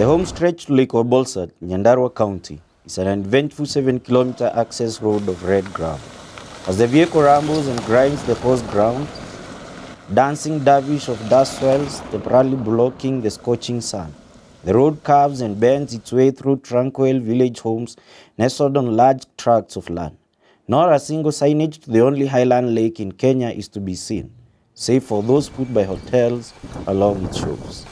The home stretch to Lake Bollsat, Nyandarua County, is an uneventful 7-kilometer access road of red ground. As the vehicle rambles and grinds the coarse ground, dancing dervish of dust swells, temporarily blocking the scorching sun. The road curves and bends its way through tranquil village homes nestled on large tracts of land. Not a single signage to the only highland lake in Kenya is to be seen, save for those put by hotels along its shores.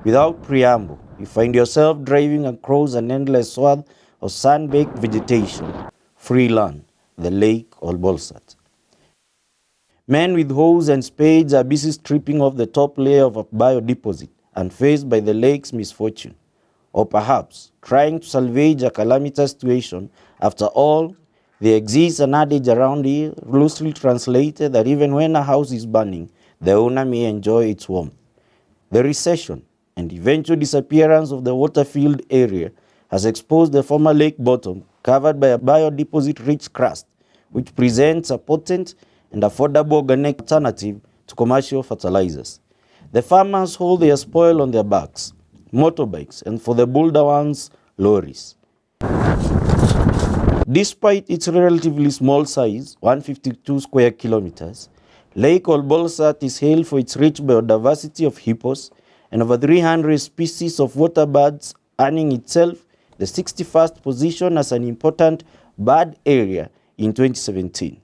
Without preamble, you find yourself driving across an endless swath of sun-baked vegetation, free land, the lake or Bollsat. Men with hoes and spades are busy stripping off the top layer of a biodeposit, unfazed by the lake's misfortune, or perhaps trying to salvage a calamitous situation. After all, there exists an adage around here, loosely translated, that even when a house is burning, the owner may enjoy its warmth. The recession and eventual disappearance of the water-filled area has exposed the former lake bottom, covered by a biodeposit-rich crust, which presents a potent and affordable organic alternative to commercial fertilizers. The farmers hold their spoil on their backs, motorbikes, and for the bolder ones, lorries. Despite its relatively small size, 152 square kilometers, Lake Bollsat is hailed for its rich biodiversity of hippos and over 300 species of water birds, earning itself the 61st position as an important bird area in 2017.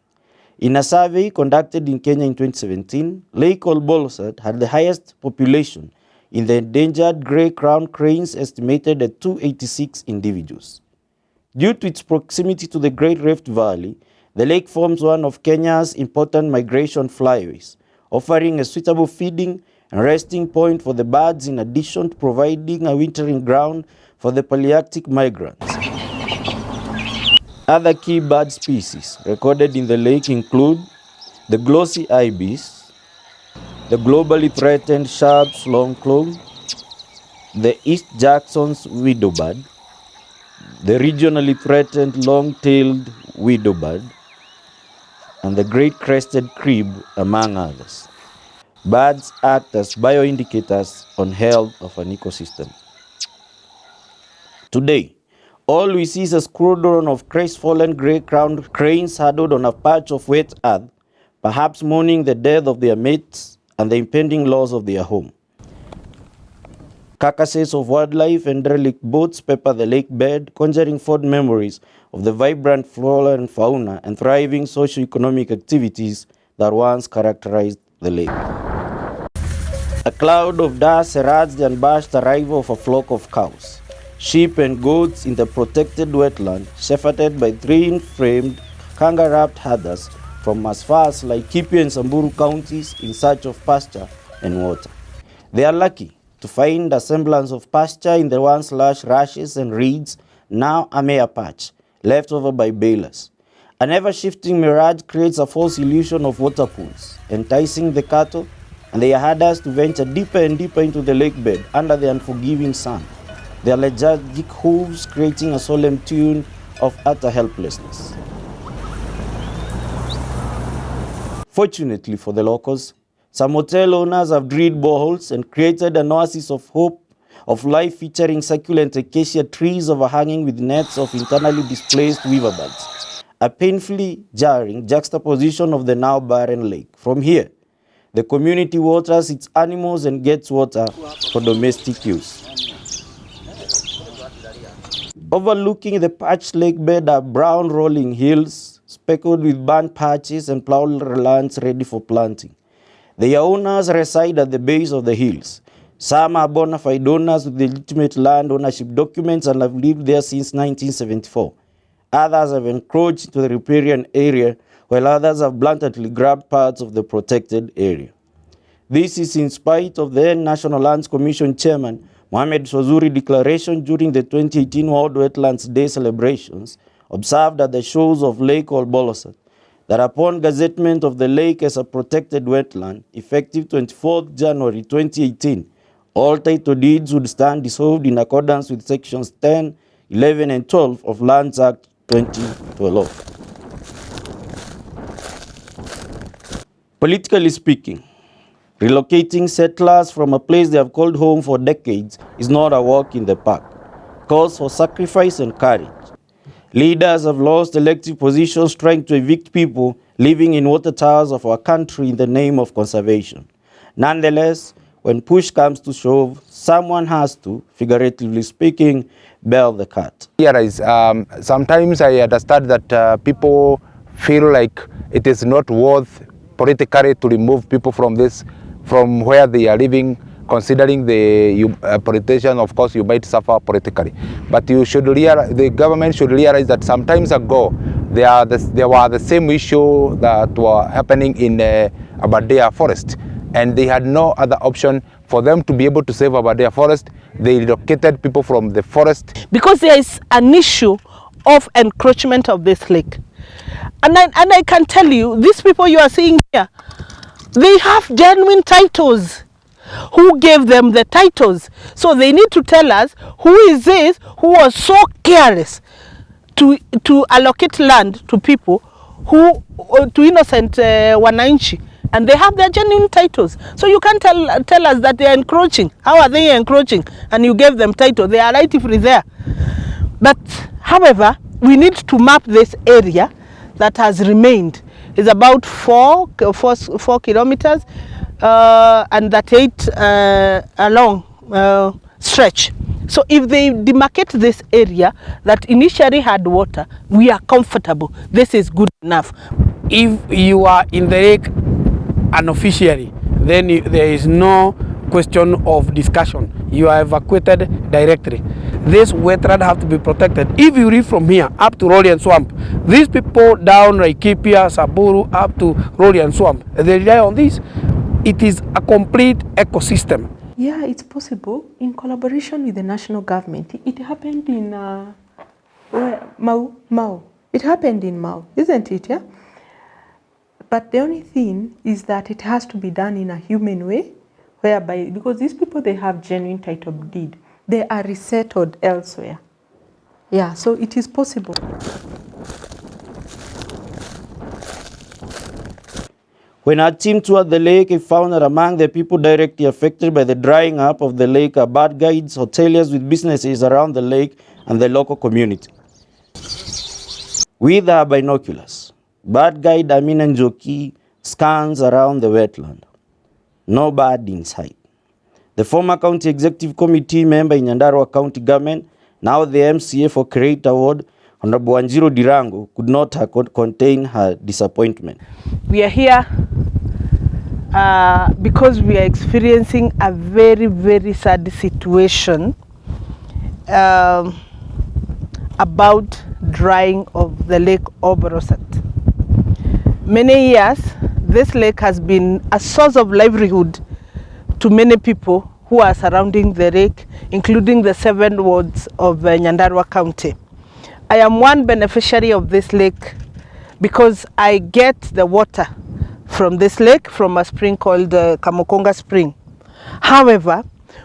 In a survey conducted in Kenya in 2017, Lake Bollsat had the highest population in the endangered grey-crowned cranes, estimated at 286 individuals. Due to its proximity to the Great Rift Valley, the lake forms one of Kenya's important migration flyways, offering a suitable feeding and resting point for the birds, in addition to providing a wintering ground for the Palearctic migrants. Other key bird species recorded in the lake include the glossy ibis, the globally threatened Sharp's longclaw, the East Jackson's widowbird, the regionally threatened long-tailed widowbird, and the great crested crib, among others. Birds act as bioindicators on health of an ecosystem. Today, all we see is a squadron of crestfallen grey-crowned cranes huddled on a patch of wet earth, perhaps mourning the death of their mates and the impending loss of their home. Carcasses of wildlife and derelict boats pepper the lake bed, conjuring fond memories of the vibrant flora and fauna and thriving socio-economic activities that once characterized the lake. A cloud of dust heralds the unabashed arrival of a flock of cows, sheep and goats in the protected wetland, shepherded by three-framed, kanga-wrapped herders from as far as Laikipia and Samburu counties in search of pasture and water. They are lucky to find a semblance of pasture in the once lush rushes and reeds, now a mere patch, left over by balers. An ever-shifting mirage creates a false illusion of water pools, enticing the cattle and their herders to venture deeper and deeper into the lake bed under the unforgiving sun, their lethargic hooves creating a solemn tune of utter helplessness. Fortunately for the locals, some hotel owners have drilled boreholes and created an oasis of hope of life, featuring succulent acacia trees overhanging with nets of internally displaced weaverbirds, a painfully jarring juxtaposition of the now barren lake. From here, the community waters its animals and gets water for domestic use. Overlooking the parched lake bed are brown rolling hills, speckled with burnt patches and plowed lands ready for planting. Their owners reside at the base of the hills. Some are bona fide owners with legitimate land ownership documents and have lived there since 1974. Others have encroached into the riparian area, while others have bluntly grabbed parts of the protected area. This is in spite of the National Lands Commission Chairman Mohamed Swazuri declaration during the 2018 World Wetlands Day celebrations, observed at the shores of Lake Bollsat, that upon gazettement of the lake as a protected wetland, effective 24th January 2018, all title deeds would stand dissolved in accordance with sections 10, 11, and 12 of Lands Act 2012. Politically speaking, Relocating settlers from a place they have called home for decades is not a walk in the park. It calls for sacrifice and courage. Leaders have lost elective positions trying to evict people living in water towers of our country in the name of conservation. Nonetheless, when push comes to shove, someone has to, figuratively speaking, bail the cat. Sometimes I understand that people feel like it is not worth politically to remove people from where they are living, considering the politician, of course, you might suffer politically. But the government should realize that some times ago, there were the same issue that were happening in Aberdare Forest, and they had no other option for them to be able to save Aberdare Forest. They relocated people from the forest. Because there is an issue of encroachment of this lake. And I can tell you, these people you are seeing here, they have genuine titles. Who gave them the titles? So they need to tell us who is this who was so careless to allocate land to people to innocent wananchi, and they have their genuine titles. So you can't tell us that they are encroaching. How are they encroaching? And you gave them title. They are rightfully there. But however, we need to map this area that has remained. It's about 4 kilometers and that 8 along stretch. So if they demarcate this area that initially had water, we are comfortable. This is good enough. If you are in the lake unofficially, then there is no question of discussion. You are evacuated directly. This wetland have to be protected. If you read from here up to Rollian Swamp, these people down Laikipia, Saburu, up to Rollian Swamp, they rely on this. It is a complete ecosystem. Yeah, it's possible in collaboration with the national government. It happened in Mau. It happened in Mau, isn't it? Yeah. But the only thing is that it has to be done in a human way, whereby, because these people, they have genuine title deed. They are resettled elsewhere. Yeah, so it is possible. When our team toured the lake, it found that among the people directly affected by the drying up of the lake are bird guides, hoteliers with businesses around the lake, and the local community. With our binoculars, bird guide Amina Njoki scans around the wetland. No bird in sight. The former county executive committee member in Nyandarua County government, now the MCA for Create Award, Honorable Wanjiru Dirango, could not contain her disappointment. We are here because we are experiencing a very, very sad situation about drying of the lake of Bollsat. Many years, this lake has been a source of livelihood to many people who are surrounding the lake, including the 7 wards of Nyandarua County. I am one beneficiary of this lake because I get the water from this lake from a spring called Kamukonga Spring. However,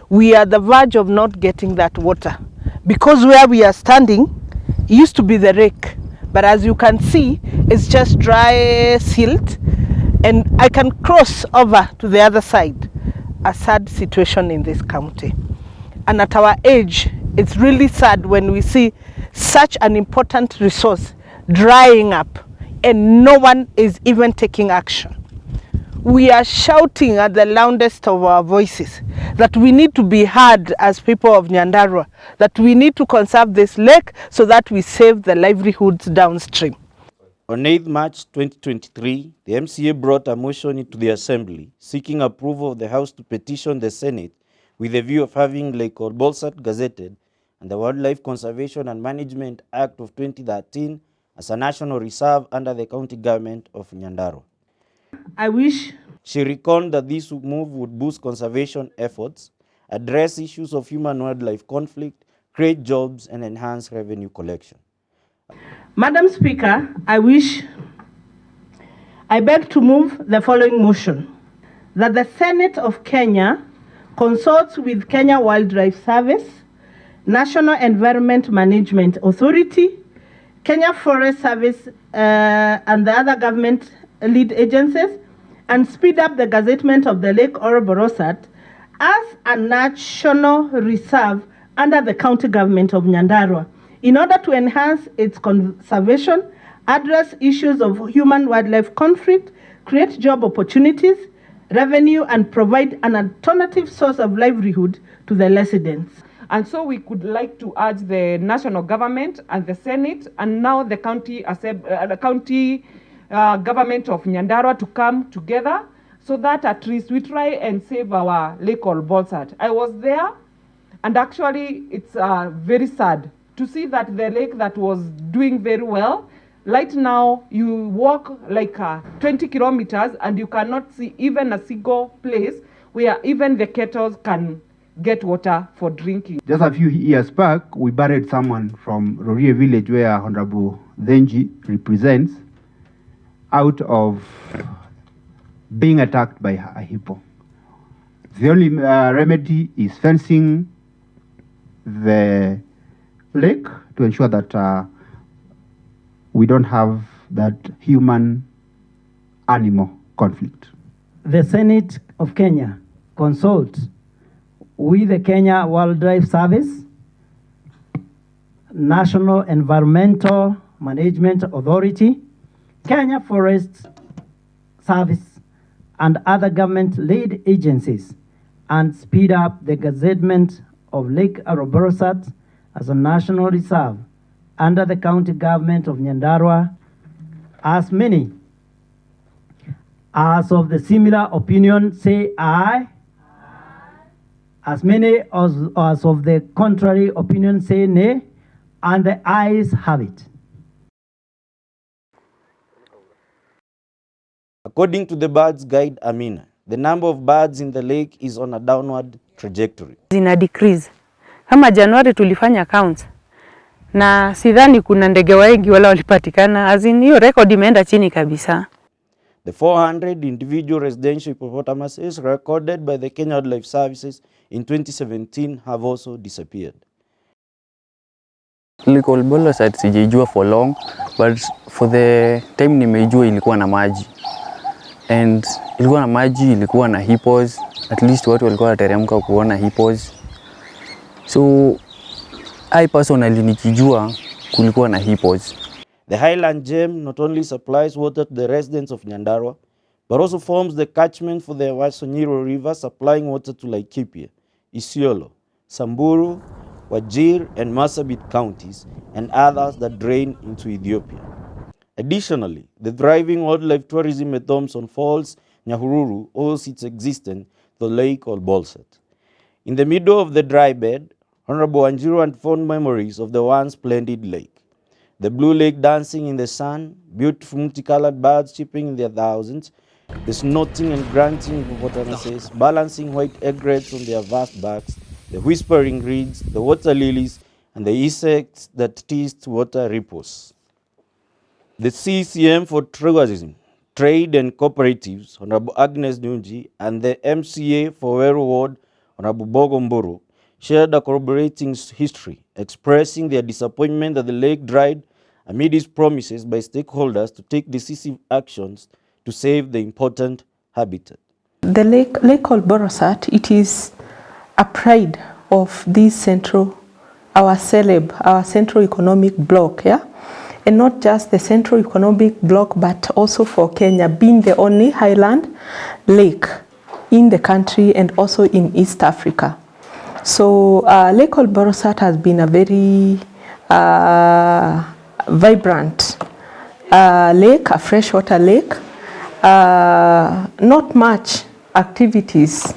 we are at the verge of not getting that water because where we are standing used to be the lake, but as you can see, it's just dry silt, and I can cross over to the other side. A sad situation in this county, and at our age, it's really sad when we see such an important resource drying up and no one is even taking action. We are shouting at the loudest of our voices that we need to be heard as people of Nyandarua, that we need to conserve this lake so that we save the livelihoods downstream. On 8th March 2023, the MCA brought a motion into the Assembly seeking approval of the House to petition the Senate with the view of having Lake Bollsat gazetted and the Wildlife Conservation and Management Act of 2013 as a national reserve under the county government of Nyandarua. She reckoned that this move would boost conservation efforts, address issues of human-wildlife conflict, create jobs, and enhance revenue collection. Madam Speaker, I beg to move the following motion, that the Senate of Kenya consults with Kenya Wildlife Service, National Environment Management Authority, Kenya Forest Service, and the other government lead agencies, and speed up the gazettement of the Lake Bollsat as a national reserve under the county government of Nyandarua in order to enhance its conservation, address issues of human-wildlife conflict, create job opportunities, revenue, and provide an alternative source of livelihood to the residents. And so we could like to urge the national government and the Senate and now the county government of Nyandarua to come together so that at least we try and save our lake called Bollsat. I was there, and actually it's very sad to see that the lake that was doing very well, right now you walk like 20 kilometers and you cannot see even a single place where even the kettles can get water for drinking. Just a few years back, we buried someone from Rorie village where Honorable Denji represents out of being attacked by a hippo. The only remedy is fencing the lake to ensure that we don't have that human-animal conflict. The Senate of Kenya consult with the Kenya Wildlife Service, National Environmental Management Authority, Kenya Forest Service, and other government-led agencies, and speed up the gazettement of Lake Bollsat as a national reserve under the county government of Nyandarua. As many as of the similar opinion say aye. As many as of the contrary opinion say nay, and the ayes have it. According to the Birds Guide Amina, the number of birds in the lake is on a downward trajectory. Zina decrease. Kama Januari tulifanya counts na sidhani kuna ndege wengi wala walipatikana, hiyo record imeenda chini kabisa. The 400 individual residential hippopotamuses recorded by the Kenya Wildlife Services in 2017 have also disappeared. Lake Bollsat sijaijua for long, but for the time nimeijua ilikuwa na maji. And ilikuwa na maji, ilikuwa na hippos, at least watu walikuwa wanateremka kuona hippos. So I personally nikijua kulikuwa na hippos. The Highland gem not only supplies water to the residents of Nyandarua, but also forms the catchment for the Wasonyiro River, supplying water to Laikipia, Isiolo, Samburu, Wajir, and Marsabit counties, and others that drain into Ethiopia. Additionally, the thriving wildlife tourism at Thompson Falls, Nyahururu, owes its existence to the lake called Bollsat. In the middle of the dry bed, Honorable Wanjiru and fond memories of the once splendid lake. The blue lake dancing in the sun, beautiful multicolored birds chirping in their thousands, the snorting and grunting hippopotamuses, balancing white egrets on their vast backs, the whispering reeds, the water lilies, and the insects that teased water ripples. The CCM for Tourism, Trade and Cooperatives, Honorable Agnes Nunji, and the MCA for Weru Ward, Honorable Bogomburu, shared a corroborating history, expressing their disappointment that the lake dried amid its promises by stakeholders to take decisive actions to save the important habitat. The lake called Bollsat, it is a pride of this central economic block, yeah? And not just the central economic block, but also for Kenya, being the only highland lake in the country and also in East Africa. So Lake Bollsat has been a very vibrant lake, a freshwater lake. Not much activities,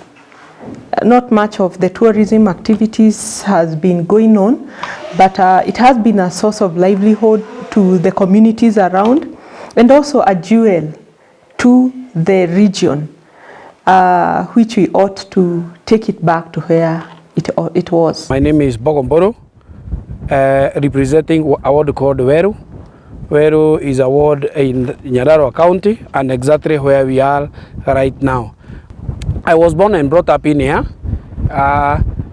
not much of the tourism activities has been going on, but it has been a source of livelihood to the communities around, and also a jewel to the region, which we ought to take it back to where it was. My name is Bogomboro, representing a ward called Weru. Weru is a ward in Nyandarua County, and exactly where we are right now. I was born and brought up in here.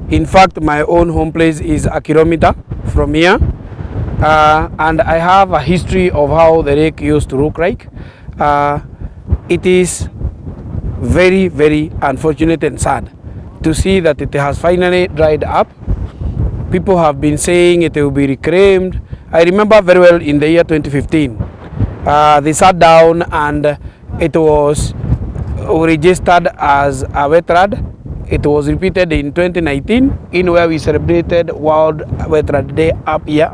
In fact, my own home place is a kilometer from here. And I have a history of how the lake used to look like. It is very, very unfortunate and sad to see that it has finally dried up. People have been saying it will be reclaimed. I remember very well in the year 2015, they sat down and it was registered as a wetland. It was repeated in 2019 in where we celebrated World Wetland Day up here.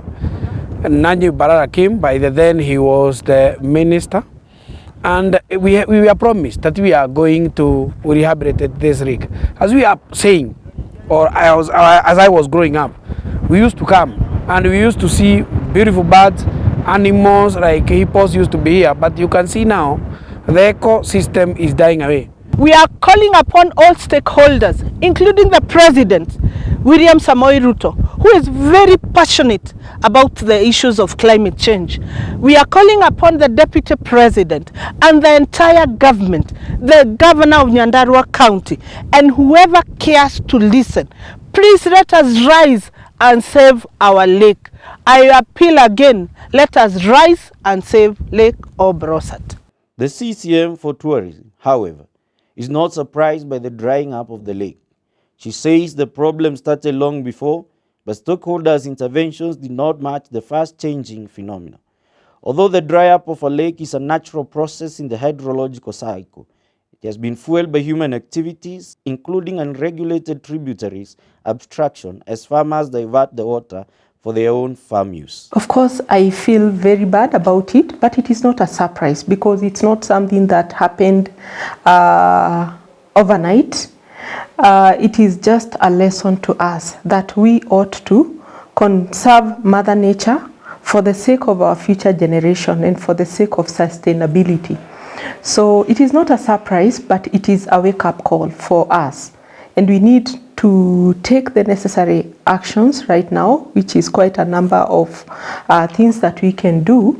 And Najib Balala came. By then he was the minister, and we were promised that we are going to rehabilitate this lake. As we are saying, or as I was growing up, we used to come and we used to see beautiful birds, animals like hippos used to be here, but you can see now the ecosystem is dying away. We are calling upon all stakeholders, including the President, William Samoei Ruto, who is very passionate about the issues of climate change. We are calling upon the Deputy President and the entire government, the Governor of Nyandarua County, and whoever cares to listen. Please let us rise and save our lake. I appeal again, let us rise and save Lake Bollsat. The CCM for tourism, however, is not surprised by the drying up of the lake. She says the problem started long before, but stakeholders' interventions did not match the fast-changing phenomenon. Although the dry up of a lake is a natural process in the hydrological cycle, it has been fueled by human activities, including unregulated tributaries, abstraction, as farmers divert the water for their own farm use. Of course, I feel very bad about it, but it is not a surprise because it's not something that happened overnight. It is just a lesson to us that we ought to conserve Mother Nature for the sake of our future generation and for the sake of sustainability. So it is not a surprise, but it is a wake-up call for us. And we need to take the necessary actions right now, which is quite a number of things that we can do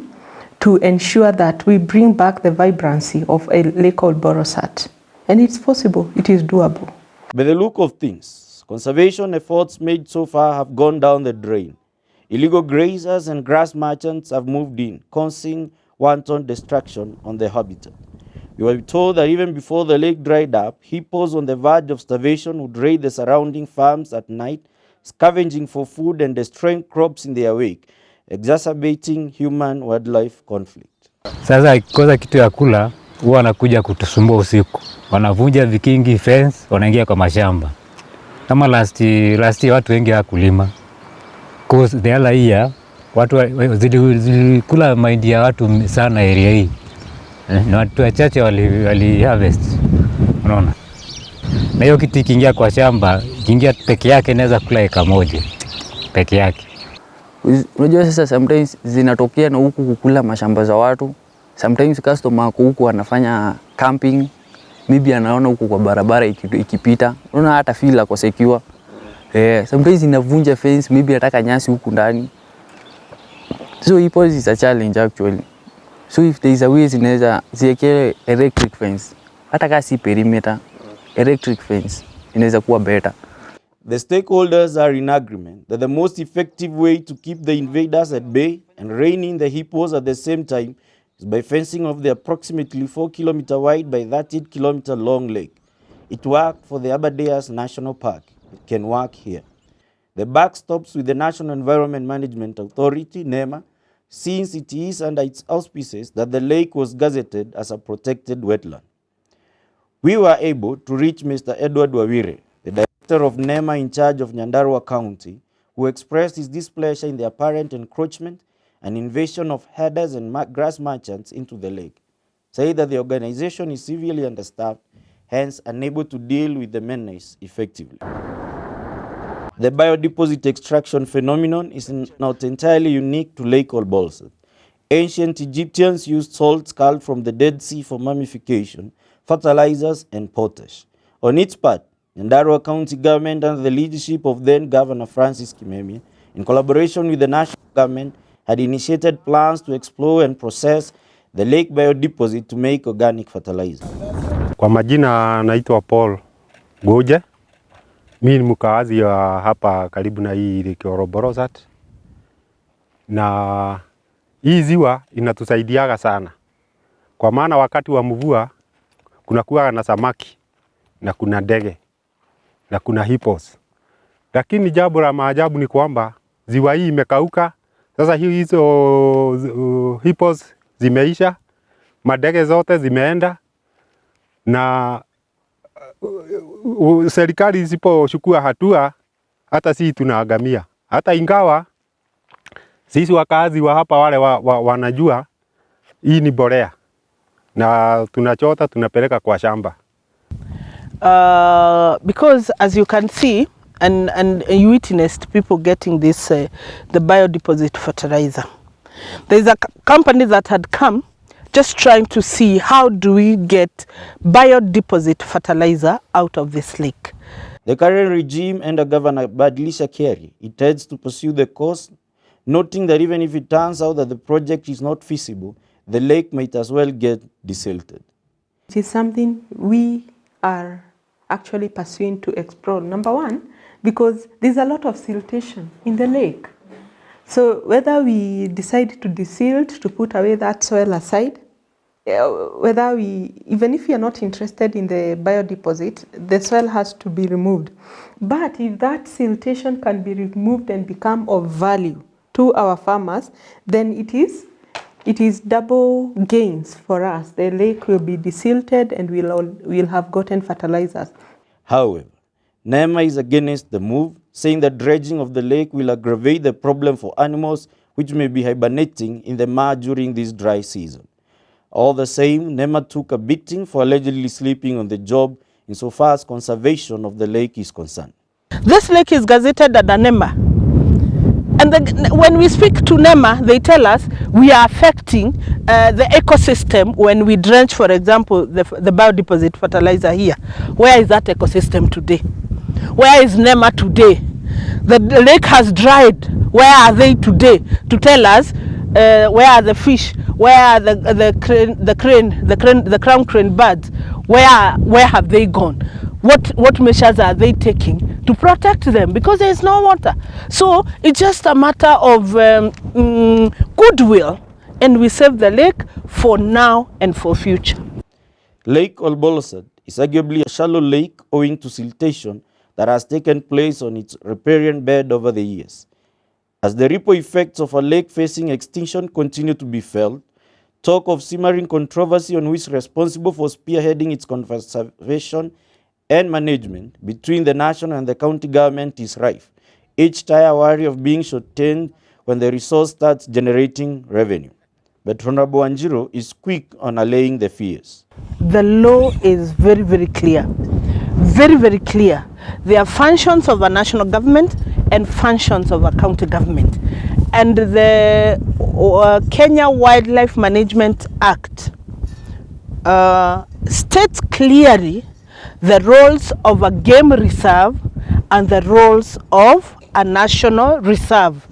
to ensure that we bring back the vibrancy of a lake called Bollsat. And it's possible, it is doable. By the look of things, conservation efforts made so far have gone down the drain. Illegal grazers and grass merchants have moved in, causing wanton destruction on the habitat. We were told that even before the lake dried up, hippos on the verge of starvation would raid the surrounding farms at night, scavenging for food and destroying crops in their wake, exacerbating human-wildlife conflict. Sasa ikikosa kitu ya kula, huwa wanakuja kutusumbua usiku. Wanavunja vikingi fence, wanaingia kwa mashamba. Kama last year watu wengi hawakulima. Cause the other year watu zilikula mahindi ya watu sana area hii. Na watu wachache wali harvest. Unaona? Na hiyo kitu ikiingia kwa shamba, ikiingia peke yake inaweza kula eka moja peke yake. Unajua sasa sometimes zinatokea na huku kukula mashamba za watu. Sometimes customer wako huku anafanya camping, maybe anaona huku kwa barabara ikipita. Unaona hata feel ako secure. Sometimes inavunja fence, maybe ataka nyasi huku ndani. So it is a challenge actually. So if there is a way zinaweza ziweke electric fence, hata kama si perimeter, electric fence inaweza kuwa better. The stakeholders are in agreement that the most effective way to keep the invaders at bay and rein in the hippos at the same time is by fencing off the approximately 4 km wide by 30 km long lake. It worked for the Aberdares National Park. It can work here. The buck stops with the National Environment Management Authority, NEMA, since it is under its auspices that the lake was gazetted as a protected wetland. We were able to reach Mr. Edward Wawire, the director of NEMA in charge of Nyandarua County, who expressed his displeasure in the apparent encroachment and invasion of herders and grass merchants into the lake, saying that the organization is severely understaffed, hence unable to deal with the menace effectively. The biodeposit extraction phenomenon is not entirely unique to Lake Bollsat. Ancient Egyptians used salts culled from the Dead Sea for mummification, fertilizers, and potash. On its part, Nyandarua County government, under the leadership of then Governor Francis Kimemia, in collaboration with the national government, had initiated plans to explore and process the lake biodeposit to make organic fertilizer. Kwa majina naitwa Paul Goje. Mimi ni mkazi wa hapa karibu na hii Lake Bollsat. Na hii ziwa inatusaidiaga sana. Kwa maana wakati wa mvua kuna kuwa na samaki na kuna ndege na kuna hippos. Lakini jambo la maajabu ni kwamba ziwa hii imekauka. Sasa hizo hippos zimeisha, madege zote zimeenda, na serikali isipochukua hatua hata sisi tunaagamia. Hata ingawa sisi wakazi wa hapa wale wanajua hii ni mbolea na tunachota tunapeleka kwa shamba. Because as you can see and you witnessed people getting this the biodeposit fertilizer. There is a company that had come just trying to see how do we get biodeposit fertilizer out of this lake. The current regime under Governor Badlisha Kerry intends to pursue the course, noting that even if it turns out that the project is not feasible, the lake might as well get desilted. It is something we are actually pursuing to explore. Number one, because there's a lot of siltation in the lake. So whether we decide to desilt, to put away that soil aside, whether even if we are not interested in the biodeposit, the soil has to be removed. But if that siltation can be removed and become of value to our farmers, then it is double gains for us. The lake will be desilted and we'll have gotten fertilizers. However, NEMA is against the move, saying that dredging of the lake will aggravate the problem for animals which may be hibernating in the mud during this dry season. All the same, NEMA took a beating for allegedly sleeping on the job insofar as conservation of the lake is concerned. This lake is gazetted under NEMA. And when we speak to NEMA, they tell us we are affecting the ecosystem when we drench, for example, the biodeposit fertilizer here. Where is that ecosystem today? Where is NEMA today? The lake has dried. Where are they today to tell us where are the fish? Where are the crown crane birds? Where have they gone? What measures are they taking to protect them? Because there is no water. So it's just a matter of goodwill, and we save the lake for now and for future. Lake Bollsat is arguably a shallow lake owing to siltation that has taken place on its riparian bed over the years. As the ripple effects of a lake facing extinction continue to be felt, talk of simmering controversy on who is responsible for spearheading its conservation and management between the national and the county government is rife, each tier wary of being shortchanged when the resource starts generating revenue. But Honorable Wanjiru is quick on allaying the fears. The law is very, very clear. Very, very clear. There are functions of a national government and functions of a county government. And the Kenya Wildlife Management Act states clearly the roles of a game reserve and the roles of a national reserve.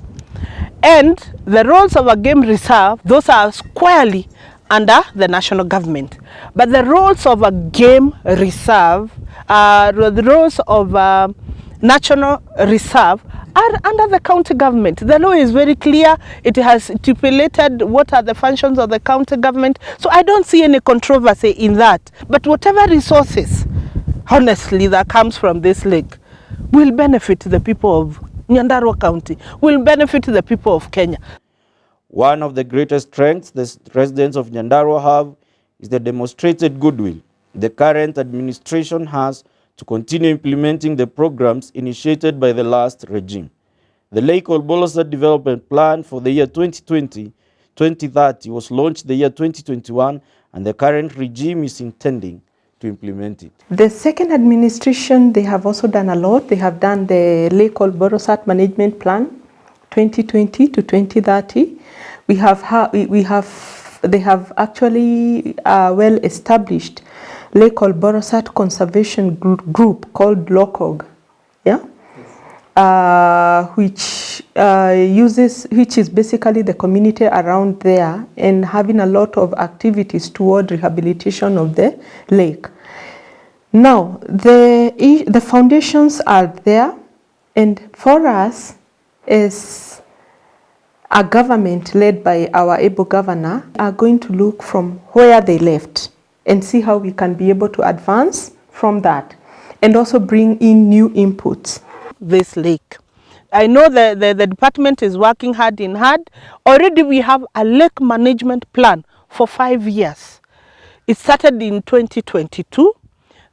And the roles of a game reserve, those are squarely under the national government. But the roles of a game reserve, the roles of a national reserve are under the county government. The law is very clear. It has stipulated what are the functions of the county government. So I don't see any controversy in that. But whatever resources, honestly, that comes from this lake will benefit the people of Nyandarua County, will benefit the people of Kenya. One of the greatest strengths the residents of Nyandarua have is the demonstrated goodwill the current administration has to continue implementing the programs initiated by the last regime. The Lake Bollsat Development Plan for the year 2020-2030 was launched the year 2021, and the current regime is intending to implement it. The second administration, they have also done a lot. They have done the Lake Bollsat Management Plan 2020 to 2030. They have actually well established Lake Bollsat Conservation Group called LOCOG, yeah, which is basically the community around there and having a lot of activities toward rehabilitation of the lake. Now, the foundations are there, and for us as a government led by our able governor are going to look from where they left. and see how we can be able to advance from that and also bring in new inputs. This lake. I know the department is working hard in hand. Already we have a lake management plan for 5 years. It started in 2022.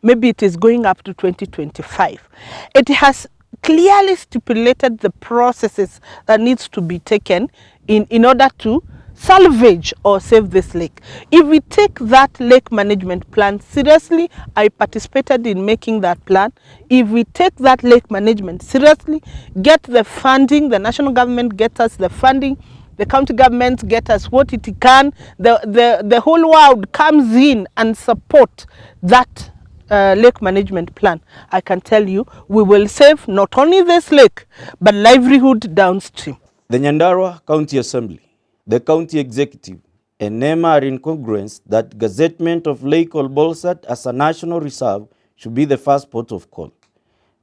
Maybe it is going up to 2025. It has clearly stipulated the processes that needs to be taken in order to salvage or save this lake. If we take that lake management plan seriously, I participated in making that plan. If we take that lake management seriously, get the funding, the national government gets us the funding, the county government get us what it can, the whole world comes in and support that lake management plan, I can tell you we will save not only this lake but livelihood downstream. The Nyandarua County Assembly, the County Executive, and NEMA are in congruence that gazettement of Lake Bollsat as a national reserve should be the first port of call.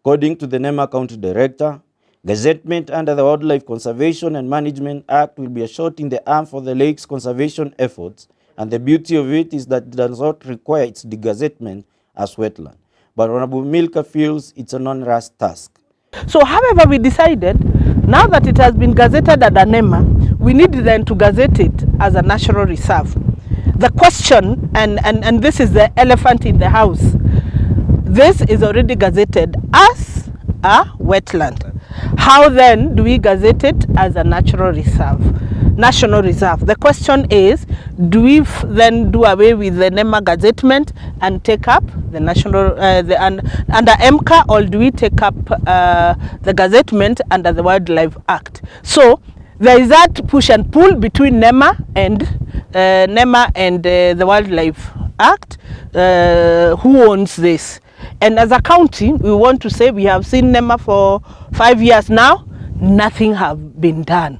According to the NEMA County Director, gazettement under the Wildlife Conservation and Management Act will be a shot in the arm for the lake's conservation efforts, and the beauty of it is that it does not require its degazettement as wetland. But Honorable Milka feels it's a non-rush task. So however we decided, now that it has been gazetted at NEMA, we need then to gazette it as a national reserve. The question, and this is the elephant in the house, this is already gazetted as a wetland. How then do we gazette it as a natural reserve? National reserve. The question is, do we then do away with the NEMA gazettement and take up the national under MCA, or do we take up the gazettement under the Wildlife Act? So there is that push and pull between NEMA and the Wildlife Act. Who owns this? And as a county, we want to say we have seen NEMA for 5 years now. Nothing have been done.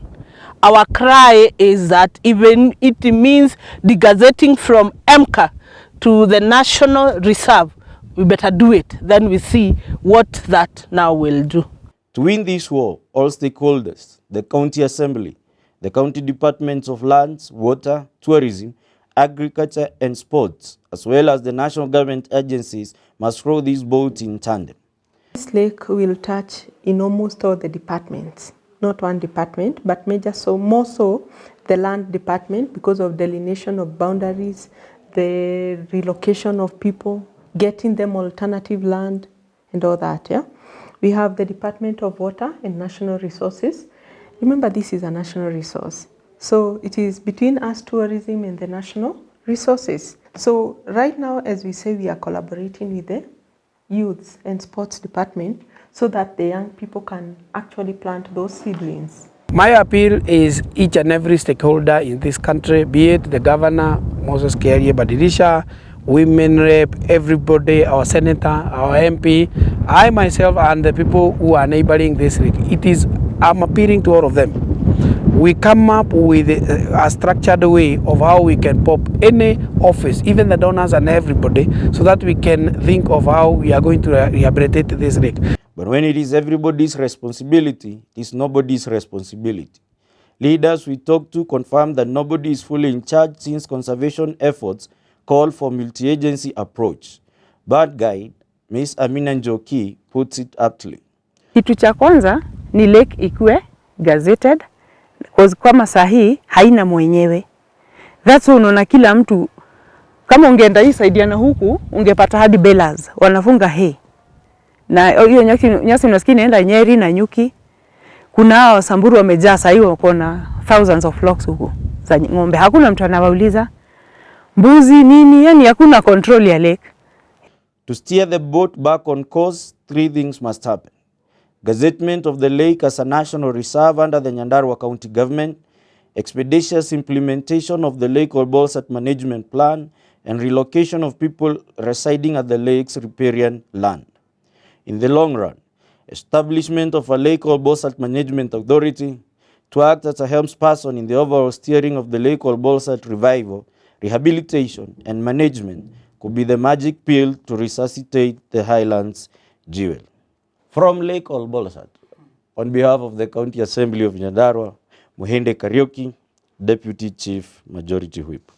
Our cry is that even it means degazetting from MCA to the National Reserve, we better do it. Then we see what that now will do. To win this war, all stakeholders, the County Assembly, the County Departments of Lands, Water, Tourism, Agriculture and Sports, as well as the national government agencies, must row this boat in tandem. This lake will touch in almost all the departments. Not one department, but more so the land department, because of delineation of boundaries, the relocation of people, getting them alternative land and all that. Yeah, we have the Department of Water and National Resources. Remember, this is a national resource, so it is between us, tourism, and the national resources. So right now, as we say, we are collaborating with the youth and sports department, so that the young people can actually plant those seedlings. My appeal is each and every stakeholder in this country, be it the governor, Moses Kearie Badilisha, women rep, everybody, our senator, our MP, I myself and the people who are neighboring this lake. I'm appealing to all of them. We come up with a structured way of how we can pop any office, even the donors and everybody, so that we can think of how we are going to rehabilitate this lake. But when it is everybody's responsibility, it is nobody's responsibility. Leaders we talk to confirm that nobody is fully in charge, since conservation efforts call for multi-agency approach. Bird guide Ms. Amina Njoki puts it aptly. Kitu cha kwanza ni lake ikue gazetted, because kama sahi haina mwenyewe. That's why unaona kila mtu, kama ungeenda hii saidia na huku, ungepata hadi bellas wanafunga hay. Na hiyo nyasi unasikia inaenda Nyeri na Nyuki. Kuna hao Samburu wamejaa sasa, hiyo wako na thousands of flocks huko za ng'ombe. Hakuna mtu anawauliza mbuzi nini, yani hakuna control ya lake. To steer the boat back on course, 3 things must happen. Gazettement of the lake as a national reserve under the Nyandarua County Government, expeditious implementation of the Lake Bollsat Management Plan, and relocation of people residing at the lake's riparian land. In the long run, establishment of a Lake Bollsat Management Authority to act as a helmsperson in the overall steering of the Lake Bollsat revival, rehabilitation, and management could be the magic pill to resuscitate the Highlands jewel. From Lake Bollsat, on behalf of the County Assembly of Nyandarua, Muhende Kariuki, Deputy Chief Majority Whip.